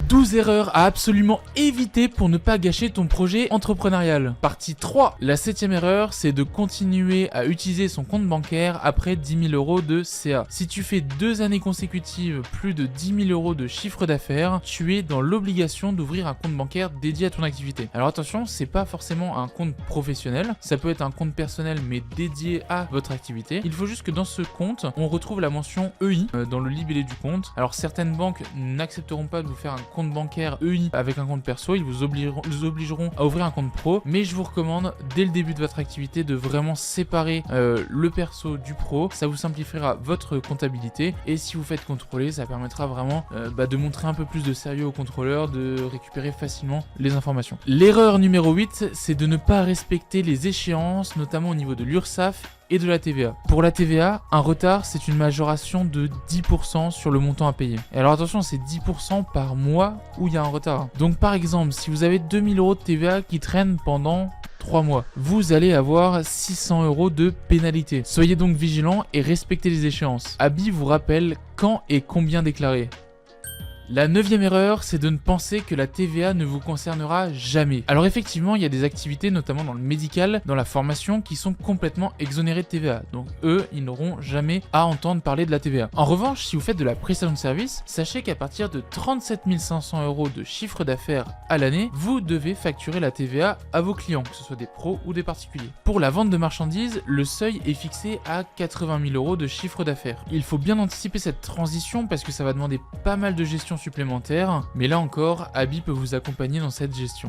12 erreurs à absolument éviter pour ne pas gâcher ton projet entrepreneurial. Partie 3. La 7e erreur, c'est de continuer à utiliser son compte bancaire après 10 000 € de CA. Si tu fais 2 années consécutives plus de 10 000 € de chiffre d'affaires, tu es dans l'obligation d'ouvrir un compte bancaire dédié à ton activité. Alors attention, c'est pas forcément un compte professionnel, ça peut être un compte personnel mais dédié à votre activité. Il faut juste que dans ce compte, on retrouve la mention EI dans le libellé du compte. Alors certaines banques n'accepteront pas de vous faire un compte bancaire EI avec un compte perso, ils vous obligeront à ouvrir un compte pro, mais je vous recommande dès le début de votre activité de vraiment séparer le perso du pro. Ça vous simplifiera votre comptabilité et si vous faites contrôler, ça permettra vraiment de montrer un peu plus de sérieux au contrôleur, de récupérer facilement les informations. L'erreur numéro 8, c'est de ne pas respecter les échéances, notamment au niveau de l'URSSAF et de la TVA. Pour la TVA, un retard, c'est une majoration de 10% sur le montant à payer. Et alors attention, c'est 10% par mois où il y a un retard. Donc par exemple, si vous avez 2 000 € de TVA qui traînent pendant 3 mois, vous allez avoir 600 € de pénalité. Soyez donc vigilants et respectez les échéances. Abi vous rappelle quand et combien déclarer. La 9e erreur, c'est de ne penser que la TVA ne vous concernera jamais. Alors effectivement, il y a des activités, notamment dans le médical, dans la formation, qui sont complètement exonérées de TVA. Donc eux, ils n'auront jamais à entendre parler de la TVA. En revanche, si vous faites de la prestation de service, sachez qu'à partir de 37 500 € de chiffre d'affaires à l'année, vous devez facturer la TVA à vos clients, que ce soit des pros ou des particuliers. Pour la vente de marchandises, le seuil est fixé à 80 000 € de chiffre d'affaires. Il faut bien anticiper cette transition parce que ça va demander pas mal de gestion supplémentaire, mais là encore, Abi peut vous accompagner dans cette gestion.